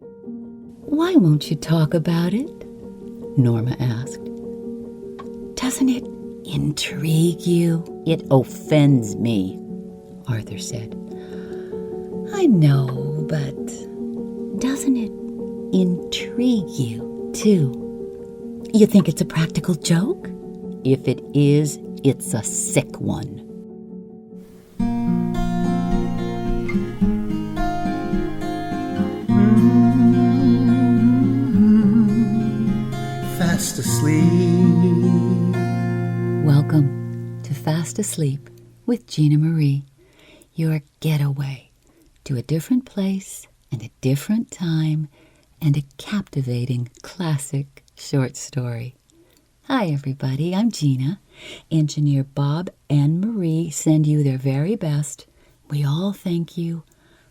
"Why won't you talk about it?" Norma asked. "Doesn't it intrigue you?" "It offends me," Arthur said. "I know, but doesn't it intrigue you, too? You think it's a practical joke?" "If it is, it's a sick one." Fast asleep. Welcome to Fast Asleep with Gina Marie, your getaway to a different place and a different time and a captivating classic short story. Hi, everybody. I'm Gina. Engineer Bob and Marie send you their very best. We all thank you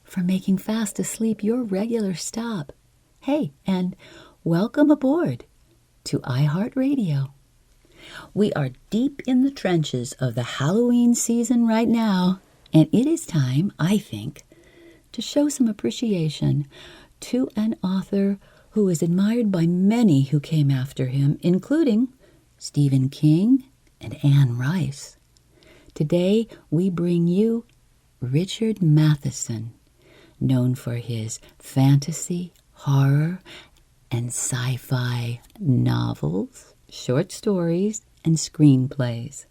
for making Fast Asleep your regular stop. Hey, and welcome aboard to iHeartRadio. We are deep in the trenches of the Halloween season right now, and it is time, I think, to show some appreciation to an author who is admired by many who came after him, including Stephen King and Anne Rice. Today, we bring you Richard Matheson, known for his fantasy, horror, and sci-fi novels, short stories, and screenplays.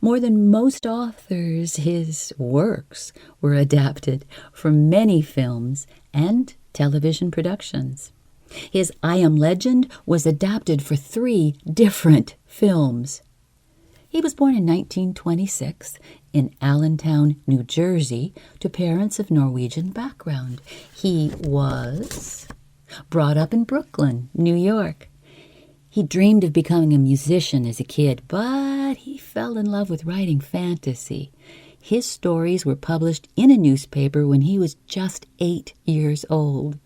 More than most authors, his works were adapted for many films and television productions. His I Am Legend was adapted for 3 different films. He was born in 1926 in Allentown, New Jersey, to parents of Norwegian background. He was brought up in Brooklyn, New York. He dreamed of becoming a musician as a kid, but he fell in love with writing fantasy. His stories were published in a newspaper when he was just 8 years old.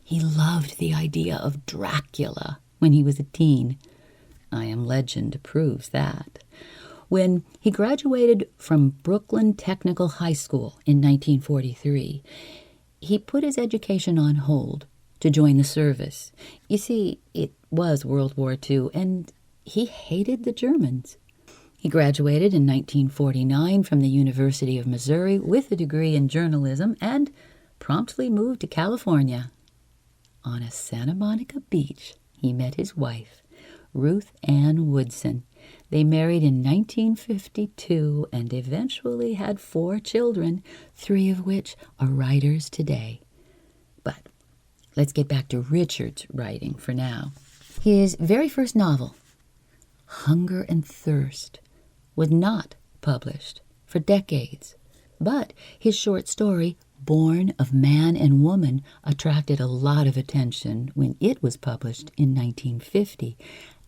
He loved the idea of Dracula when he was a teen. I Am Legend proves that. When he graduated from Brooklyn Technical High School in 1943, he put his education on hold to join the service. You see, it was World War II, and he hated the Germans. He graduated in 1949 from the University of Missouri with a degree in journalism and promptly moved to California. On a Santa Monica beach, he met his wife, Ruth Ann Woodson. They married in 1952 and eventually had 4 children, 3 of which are writers today. But let's get back to Richard's writing for now. His very first novel, Hunger and Thirst, was not published for decades, but his short story, Born of Man and Woman, attracted a lot of attention when it was published in 1950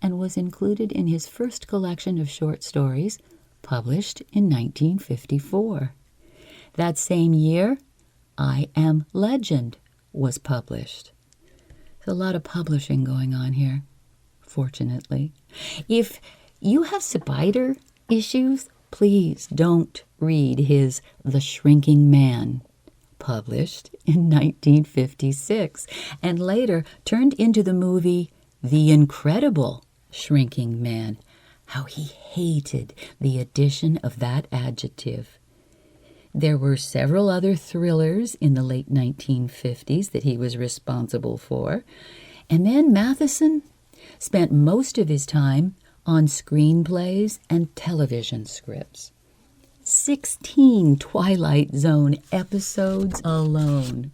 and was included in his first collection of short stories, published in 1954. That same year, I Am Legend was published. There's a lot of publishing going on here, fortunately. If you have spider issues, please don't read his The Shrinking Man, published in 1956, and later turned into the movie The Incredible Shrinking Man. How he hated the addition of that adjective. There were several other thrillers in the late 1950s that he was responsible for. And then Matheson spent most of his time on screenplays and television scripts. 16 Twilight Zone episodes alone.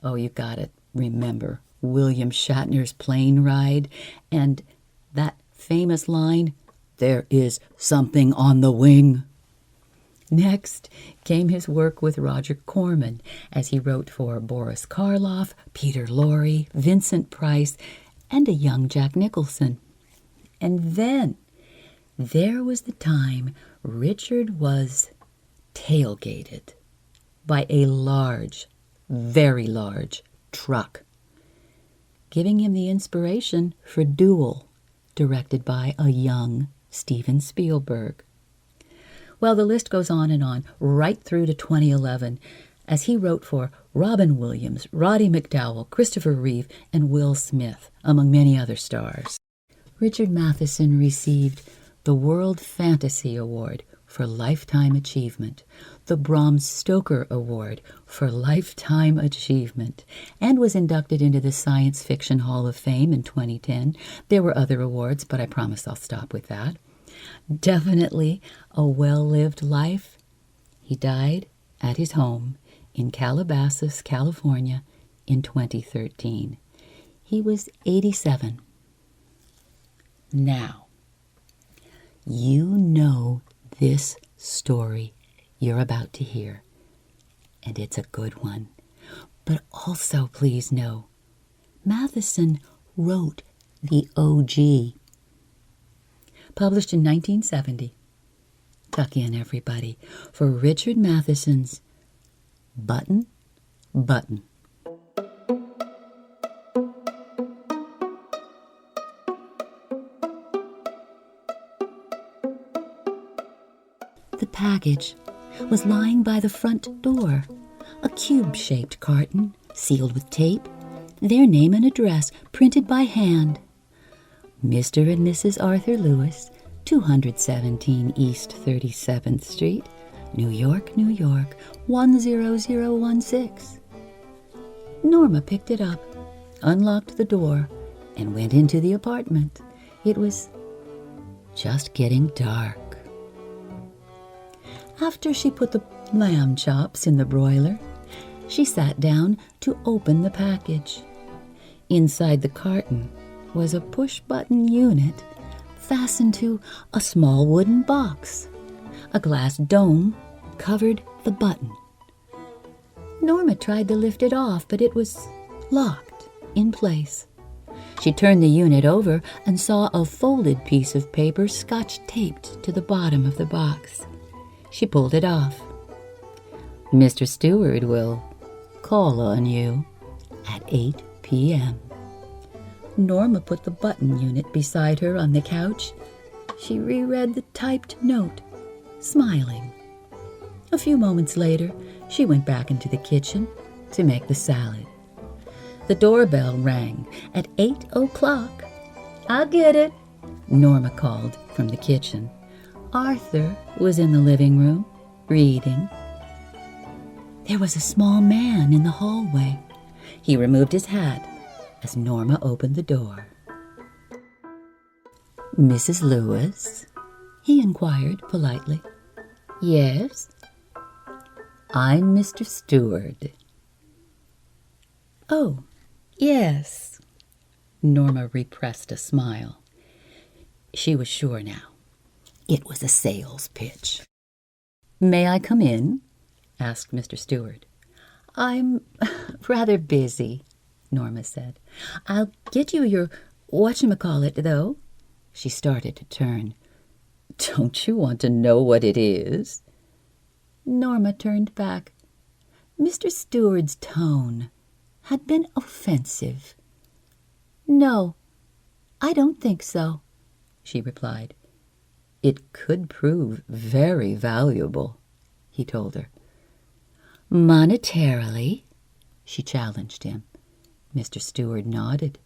Oh, you gotta remember William Shatner's plane ride and that famous line, "There is something on the wing." Next came his work with Roger Corman as he wrote for Boris Karloff, Peter Lorre, Vincent Price, and a young Jack Nicholson. And then there was the time Richard was tailgated by a large, very large truck, giving him the inspiration for Duel, directed by a young Steven Spielberg. Well, the list goes on, right through to 2011, as he wrote for Robin Williams, Roddy McDowall, Christopher Reeve, and Will Smith, among many other stars. Richard Matheson received the World Fantasy Award for Lifetime Achievement, the Bram Stoker Award for Lifetime Achievement, and was inducted into the Science Fiction Hall of Fame in 2010. There were other awards, but I promise I'll stop with that. Definitely a well-lived life. He died at his home in Calabasas, California in 2013. He was 87. Now, you know this story you're about to hear, and it's a good one. But also, please know, Matheson wrote the OG. Published in 1970. Tuck in, everybody, for Richard Matheson's Button, Button. The package was lying by the front door, a cube-shaped carton sealed with tape, their name and address printed by hand. Mr. and Mrs. Arthur Lewis, 217 East 37th Street, New York, New York, 10016. Norma picked it up, unlocked the door, and went into the apartment. It was just getting dark. After she put the lamb chops in the broiler, she sat down to open the package. Inside the carton was a push-button unit fastened to a small wooden box. A glass dome covered the button. Norma tried to lift it off, but it was locked in place. She turned the unit over and saw a folded piece of paper scotch-taped to the bottom of the box. She pulled it off. "Mr. Stewart will call on you at 8 p.m. Norma put the button unit beside her on the couch. She reread the typed note, smiling. A few moments later, she went back into the kitchen to make the salad. The doorbell rang at 8 o'clock. "I'll get it," Norma called from the kitchen. Arthur was in the living room, reading. There was a small man in the hallway. He removed his hat as Norma opened the door. "Mrs. Lewis?" he inquired politely. "Yes." "I'm Mr. Stewart." "Oh, yes." Norma repressed a smile. She was sure now. It was a sales pitch. "May I come in?" asked Mr. Stewart. "I'm rather busy," Norma said. "I'll get you your whatchamacallit, though." She started to turn. "Don't you want to know what it is?" Norma turned back. Mr. Stewart's tone had been offensive. "No, I don't think so," she replied. "It could prove very valuable," he told her. "Monetarily?" she challenged him. Mr. Stewart nodded.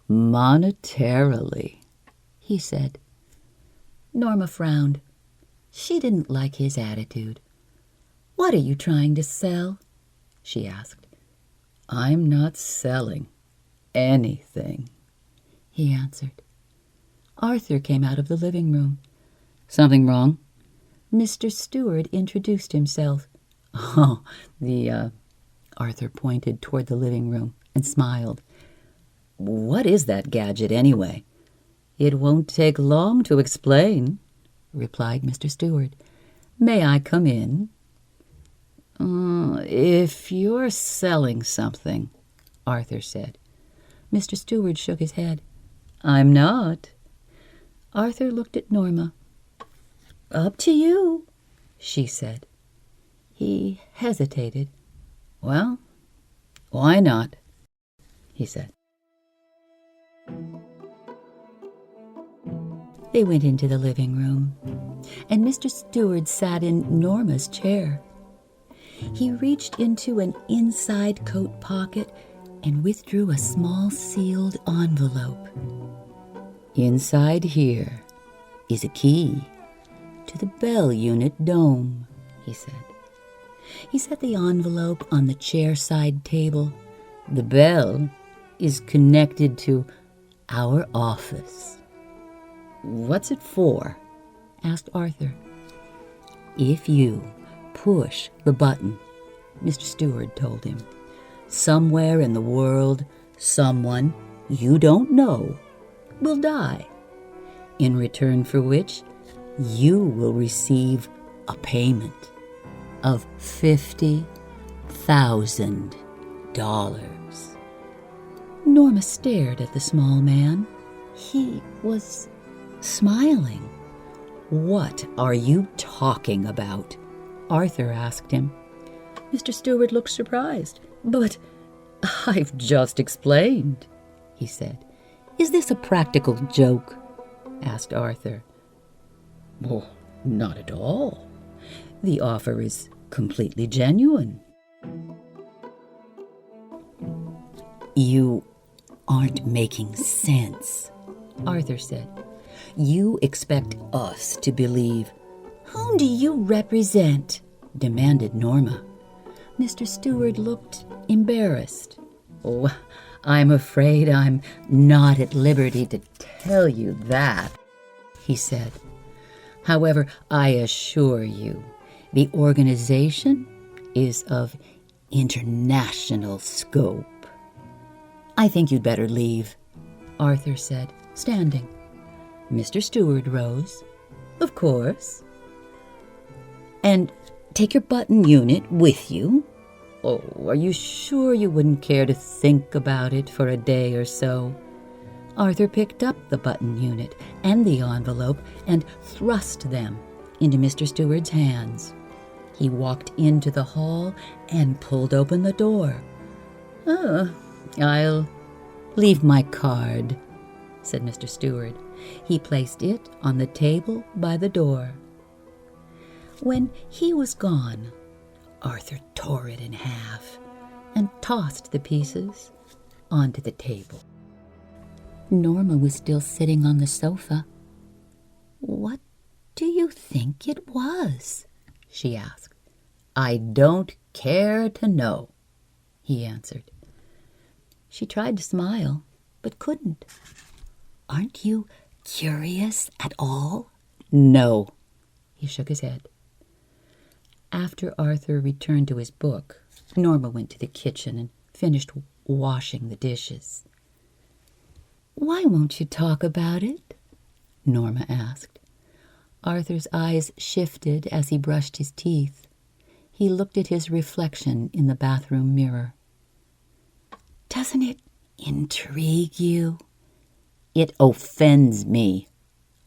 "Monetarily," he said. Norma frowned. She didn't like his attitude. "What are you trying to sell?" she asked. "I'm not selling anything," he answered. Arthur came out of the living room. "Something wrong?" Mr. Stewart introduced himself. "Oh, Arthur pointed toward the living room and smiled. "What is that gadget, anyway?" "It won't take long to explain," replied Mr. Stewart. "May I come in?" If you're selling something," Arthur said. Mr. Stewart shook his head. "I'm not." Arthur looked at Norma. "Up to you," she said. He hesitated. "Well, why not?" he said. They went into the living room, and Mr. Stewart sat in Norma's chair. He reached into an inside coat pocket and withdrew a small sealed envelope. "Inside here is a key to the Bell Unit dome," he said. He set the envelope on the chair-side table. "The bell is connected to our office." "What's it for?" asked Arthur. "If you push the button," Mr. Stewart told him, "somewhere in the world, someone you don't know will die, in return for which you will receive a payment of $50,000. Norma stared at the small man. He was smiling. "What are you talking about?" Arthur asked him. Mr. Stewart looked surprised. "But I've just explained," he said. "Is this a practical joke?" asked Arthur. "Oh, not at all. The offer is completely genuine." "You aren't making sense," Arthur said. "You expect us to believe—" "Whom do you represent?" demanded Norma. Mr. Stewart looked embarrassed. "Oh, I'm afraid I'm not at liberty to tell you that," he said. "However, I assure you, the organization is of international scope." "I think you'd better leave," Arthur said, standing. Mr. Stewart rose. "Of course." "And take your button unit with you?" "Oh, are you sure you wouldn't care to think about it for a day or so?" Arthur picked up the button unit and the envelope and thrust them into Mr. Stewart's hands. He walked into the hall and pulled open the door. "I'll leave my card," said Mr. Stewart. He placed it on the table by the door. When he was gone, Arthur tore it in half and tossed the pieces onto the table. Norma was still sitting on the sofa. "What do you think it was?" she asked. "I don't care to know," he answered. She tried to smile, but couldn't. "Aren't you curious at all?" "No." He shook his head. After Arthur returned to his book, Norma went to the kitchen and finished washing the dishes. "Why won't you talk about it?" Norma asked. Arthur's eyes shifted as he brushed his teeth. He looked at his reflection in the bathroom mirror. "Doesn't it intrigue you?" "It offends me,"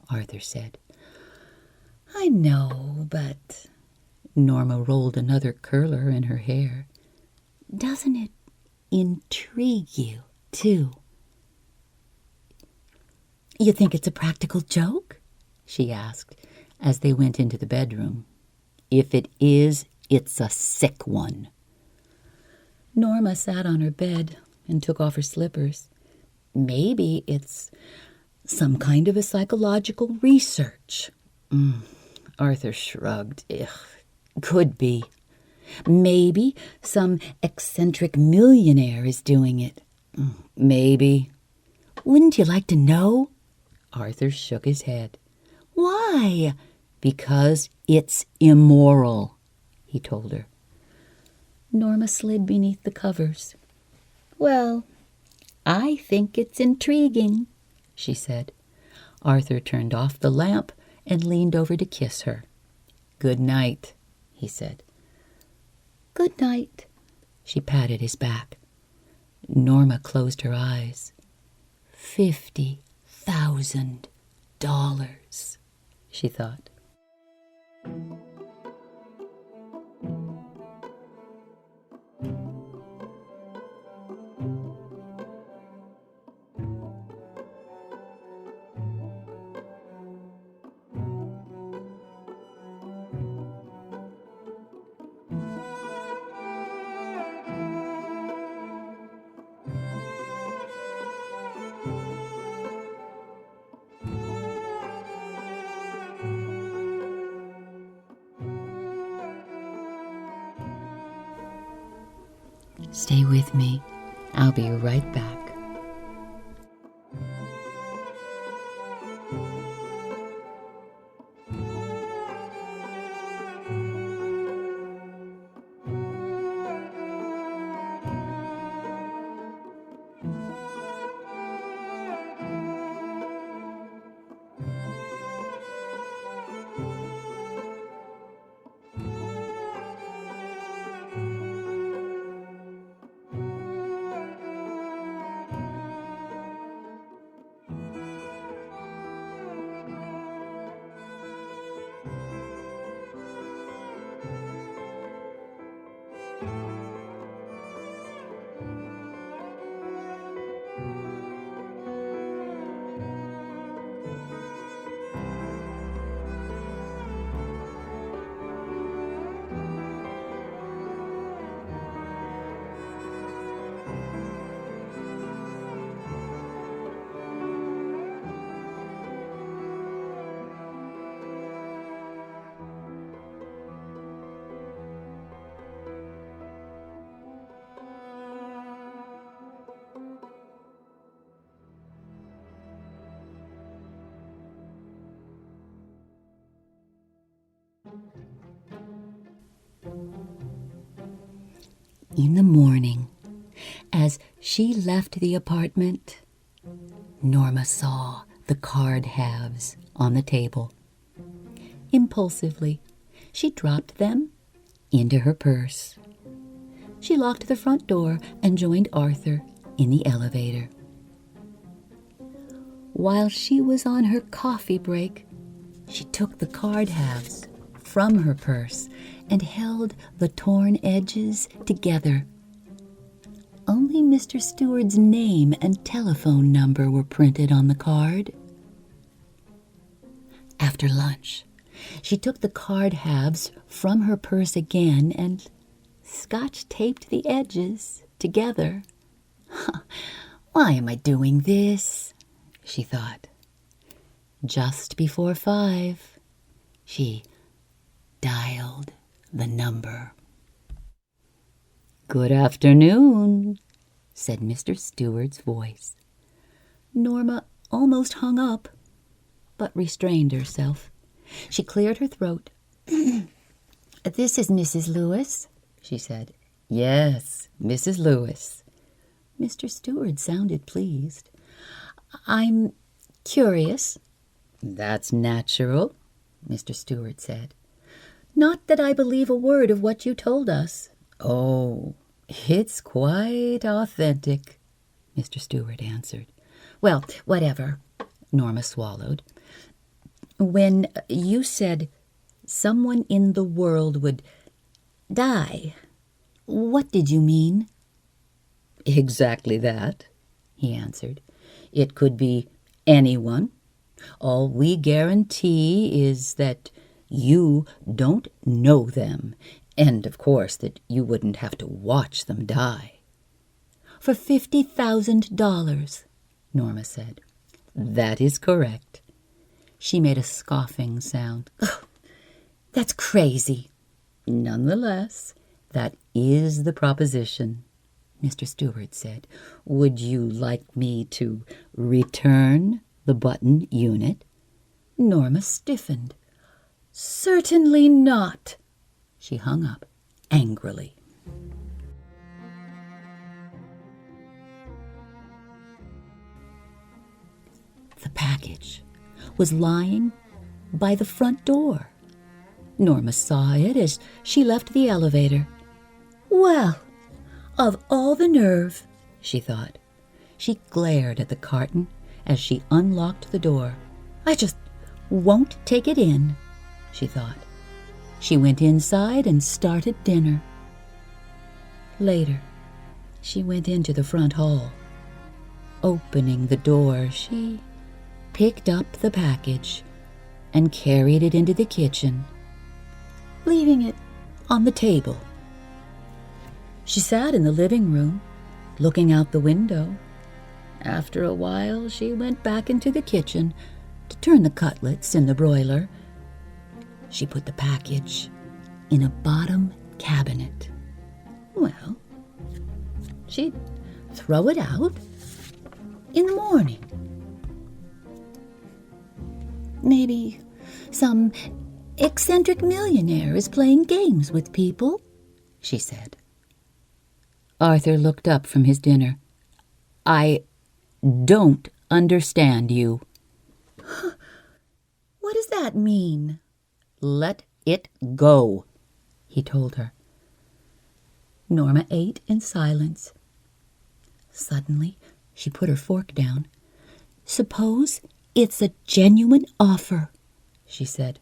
Arthur said. "I know, but—" Norma rolled another curler in her hair. "Doesn't it intrigue you, too?" "You think it's a practical joke?" she asked as they went into the bedroom. "If it is, it's a sick one." Norma sat on her bed and took off her slippers. "Maybe it's some kind of a psychological research." Arthur shrugged. "Could be. Maybe some eccentric millionaire is doing it." "Maybe." "Wouldn't you like to know?" Arthur shook his head. "Why?" "Because it's immoral," he told her. Norma slid beneath the covers. "Well, I think it's intriguing," she said. Arthur turned off the lamp and leaned over to kiss her. "Good night," he said. "Good night." She patted his back. Norma closed her eyes. $50,000, she thought. Stay with me. I'll be right back. In the morning, as she left the apartment, Norma saw the card halves on the table. Impulsively, she dropped them into her purse. She locked the front door and joined Arthur in the elevator. While she was on her coffee break, she took the card halves from her purse and held the torn edges together. Only Mr. Steward's name and telephone number were printed on the card. After lunch, she took the card halves from her purse again and scotch-taped the edges together. Why am I doing this? She thought. Just before 5, she dialed the number. "Good afternoon," said Mr. Steward's voice. Norma almost hung up, but restrained herself. She cleared her throat. "This is Mrs. Lewis," she said. "Yes, Mrs. Lewis." Mr. Steward sounded pleased. "I'm curious." "That's natural," Mr. Steward said. "Not that I believe a word of what you told us." "Oh, it's quite authentic," Mr. Steward answered. "Well, whatever," Norma swallowed. "When you said someone in the world would die, what did you mean?" "Exactly that," he answered. "It could be anyone. All we guarantee is that you don't know them, and of course that you wouldn't have to watch them die." "For $50,000, Norma said. "That is correct." She made a scoffing sound. "Oh, that's crazy." "Nonetheless, that is the proposition," Mr. Steward said. "Would you like me to return the button unit?" Norma stiffened. "Certainly not." She hung up angrily. The package was lying by the front door. Norma saw it as she left the elevator. "Well, of all the nerve," she thought. She glared at the carton as she unlocked the door. "I just won't take it in," she thought. She went inside and started dinner. Later, she went into the front hall. Opening the door, she picked up the package and carried it into the kitchen, leaving it on the table. She sat in the living room, looking out the window. After a while, she went back into the kitchen to turn the cutlets in the broiler. She put the package in a bottom cabinet. Well, She'd throw it out in the morning. Maybe some eccentric millionaire is playing games with people, she said. Arthur looked up from his dinner. I don't understand you. What does that mean? Let it go, he told her. Norma ate in silence. Suddenly, she put her fork down. Suppose it's a genuine offer, she said.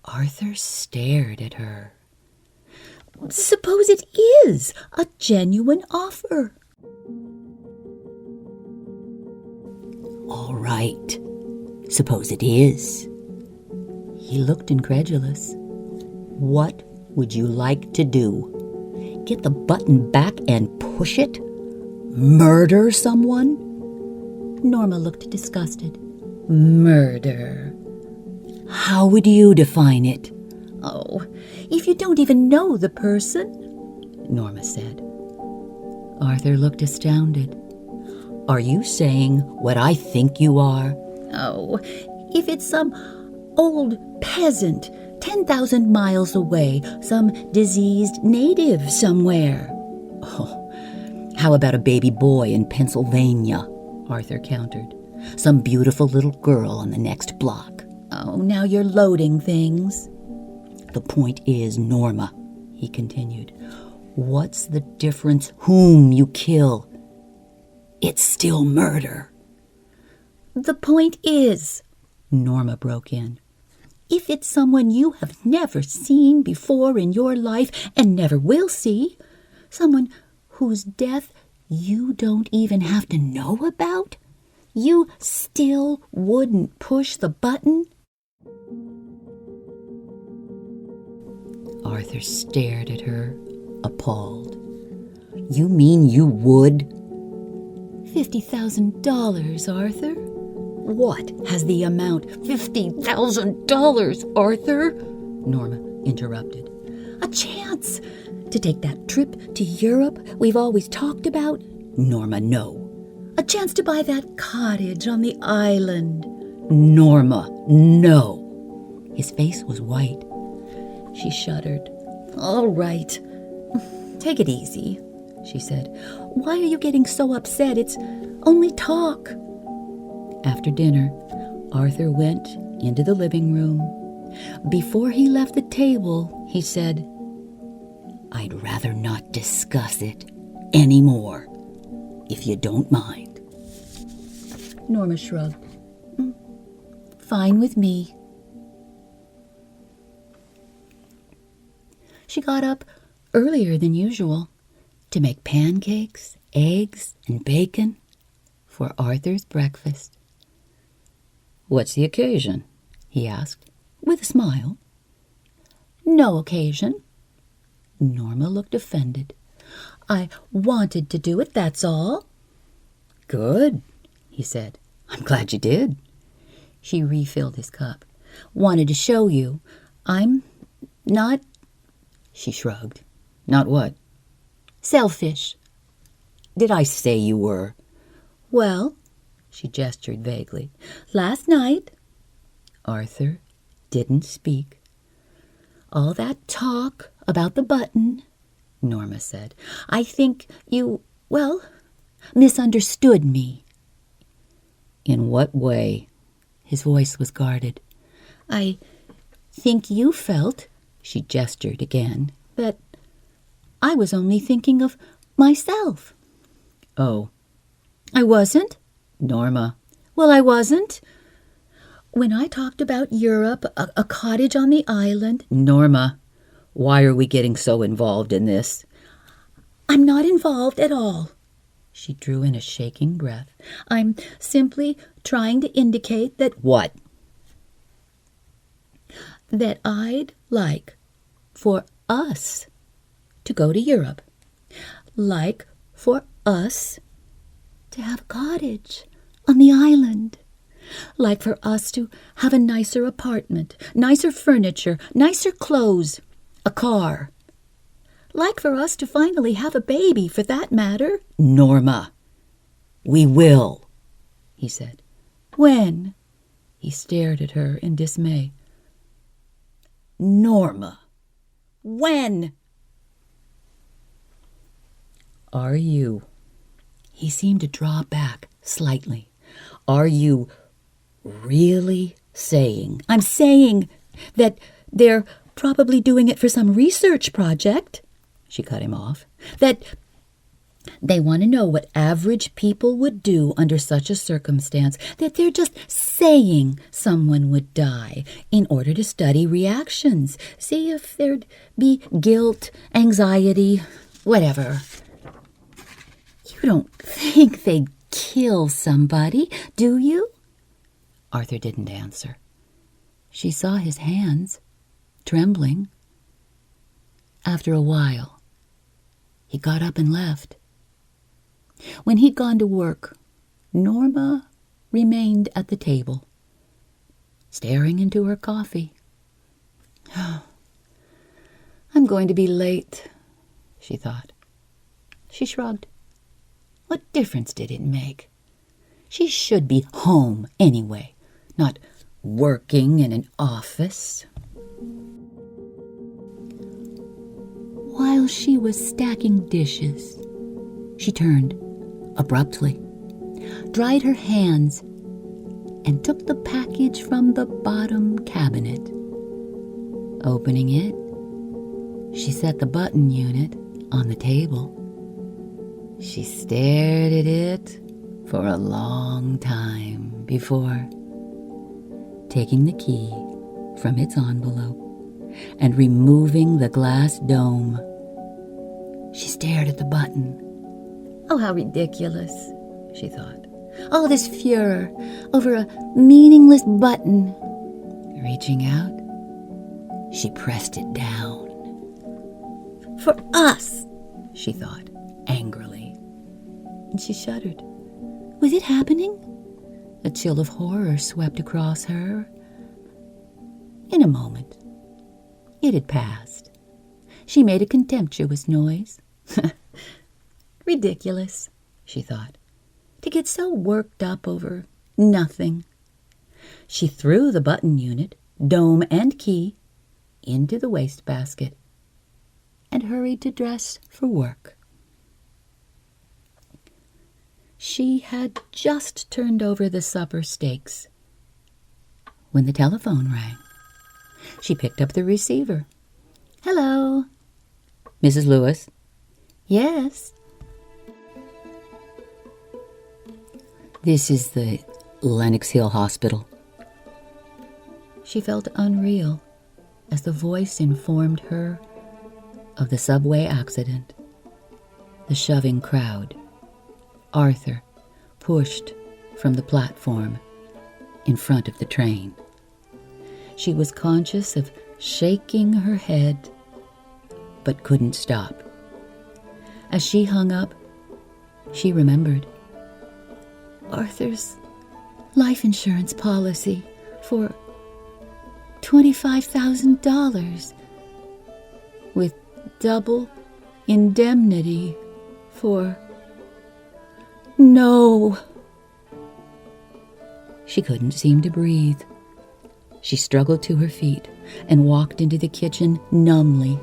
Arthur stared at her. Suppose it is a genuine offer. All right, suppose it is. He looked incredulous. What would you like to do? Get the button back and push it? Murder someone? Norma looked disgusted. Murder. How would you define it? Oh, if you don't even know the person, Norma said. Arthur looked astounded. Are you saying what I think you are? Oh, if it's some old peasant 10,000 miles away, some diseased native somewhere. Oh, how about a baby boy in Pennsylvania? Arthur countered. Some beautiful little girl on the next block. Oh, now you're loading things. The point is, Norma, he continued, what's the difference whom you kill? It's still murder. The point is, Norma broke in, if it's someone you have never seen before in your life and never will see, someone whose death you don't even have to know about, you still wouldn't push the button? Arthur stared at her, appalled. You mean you would? $50,000, Arthur. What has the amount $50,000, Arthur? Norma interrupted. A chance to take that trip to Europe we've always talked about? Norma, no. A chance to buy that cottage on the island? Norma, no. His face was white. She shuddered. All right. Take it easy, she said. Why are you getting so upset? It's only talk. After dinner, Arthur went into the living room. Before he left the table, he said, I'd rather not discuss it anymore, if you don't mind. Norma shrugged. Fine with me. She got up earlier than usual to make pancakes, eggs, and bacon for Arthur's breakfast. What's the occasion? He asked, with a smile. No occasion. Norma looked offended. I wanted to do it, that's all. Good, he said. I'm glad you did. She refilled his cup. Wanted to show you. I'm not... She shrugged. Not what? Selfish. Did I say you were? Well, she gestured vaguely. Last night, Arthur didn't speak. All that talk about the button, Norma said. I think you, misunderstood me. In what way? His voice was guarded. I think you felt, she gestured again, that I was only thinking of myself. Oh. I wasn't? Norma. Well, I wasn't. When I talked about Europe, a cottage on the island... Norma, why are we getting so involved in this? I'm not involved at all. She drew in a shaking breath. I'm simply trying to indicate that... What? That I'd like for us to go to Europe. Like for us to have a cottage on the island. Like for us to have a nicer apartment, nicer furniture, nicer clothes, a car. like for us to finally have a baby, for that matter. Norma, we will, he said. When? He stared at her in dismay. Norma, when? Are you? He seemed to draw back slightly. Are you really saying? I'm saying that they're probably doing it for some research project, she cut him off, that they want to know what average people would do under such a circumstance, that they're just saying someone would die in order to study reactions, see if there'd be guilt, anxiety, whatever. You don't think they'd kill somebody, do you? Arthur didn't answer. She saw his hands, trembling. After a while, he got up and left. When he'd gone to work, Norma remained at the table, staring into her coffee. I'm going to be late, she thought. She shrugged. What difference did it make? She should be home anyway, not working in an office. While she was stacking dishes, she turned abruptly, dried her hands, and took the package from the bottom cabinet. Opening it, she set the button unit on the table. She stared at it for a long time before taking the key from its envelope and removing the glass dome. She stared at the button. Oh, how ridiculous, she thought. All this furor over a meaningless button. Reaching out, she pressed it down. For us, she thought, angrily. And she shuddered. Was it happening? A chill of horror swept across her. In a moment, it had passed. She made a contemptuous noise. Ridiculous, she thought, to get so worked up over nothing. She threw the button unit, dome and key, into the wastebasket and hurried to dress for work. She had just turned over the supper steaks when the telephone rang. She picked up the receiver. Hello. Mrs. Lewis? Yes. This is the Lenox Hill Hospital. She felt unreal as the voice informed her of the subway accident, the shoving crowd, Arthur pushed from the platform in front of the train. She was conscious of shaking her head, but couldn't stop. As she hung up, she remembered Arthur's life insurance policy for $25,000 with double indemnity for... No! She couldn't seem to breathe. She struggled to her feet and walked into the kitchen numbly.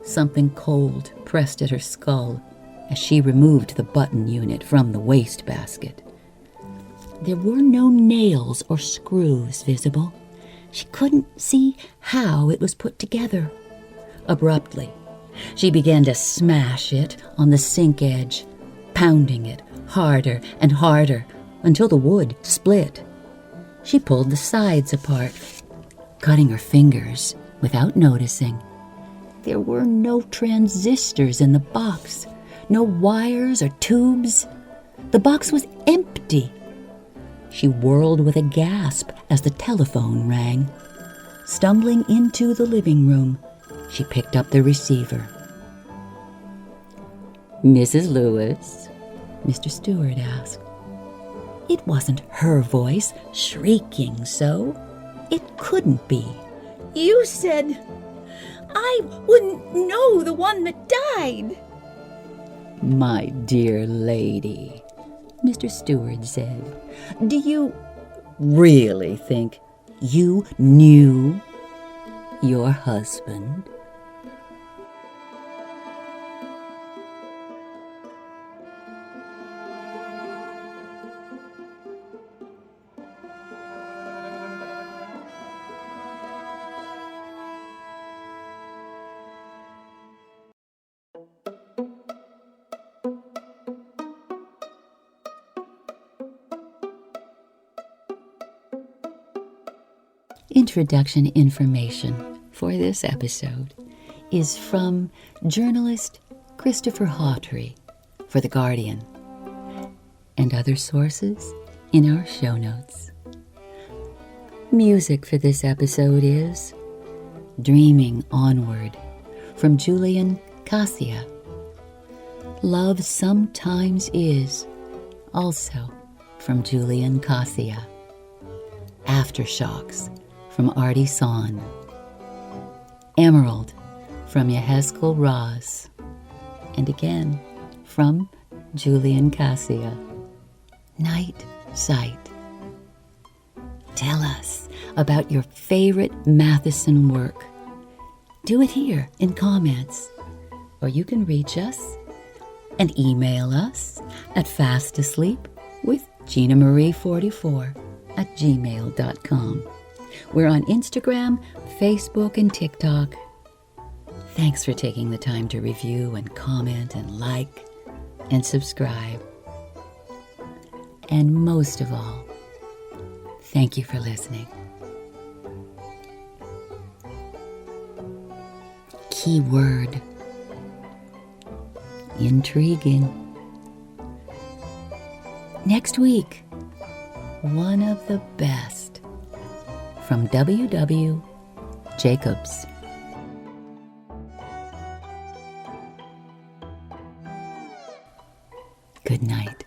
Something cold pressed at her skull as she removed the button unit from the wastebasket. There were no nails or screws visible. She couldn't see how it was put together. Abruptly, she began to smash it on the sink edge, pounding it harder and harder until the wood split. She pulled the sides apart, cutting her fingers without noticing. There were no transistors in the box, no wires or tubes. The box was empty. She whirled with a gasp as the telephone rang. Stumbling into the living room, she picked up the receiver. Mrs. Lewis? Mr. Stewart asked. It wasn't her voice, shrieking so. It couldn't be. You said I wouldn't know the one that died. My dear lady, Mr. Stewart said, do you really think you knew your husband? Introduction information for this episode is from journalist Christopher Hawtrey for The Guardian, and other sources in our show notes. Music for this episode is Dreaming Onward from Julian Cassia. Love Sometimes Is, also from Julian Cassia. Aftershocks from Artie Son. Emerald from Yehezkel Raz. And again from Julian Cassia. Night Sight. Tell us about your favorite Matheson work. Do it here in comments, or you can reach us and email us at fastasleepwithginamarie44@gmail.com. We're on Instagram, Facebook, and TikTok. Thanks for taking the time to review and comment and like and subscribe. And most of all, thank you for listening. Key word: intriguing. Next week, one of the best from W.W. Jacobs. Good night.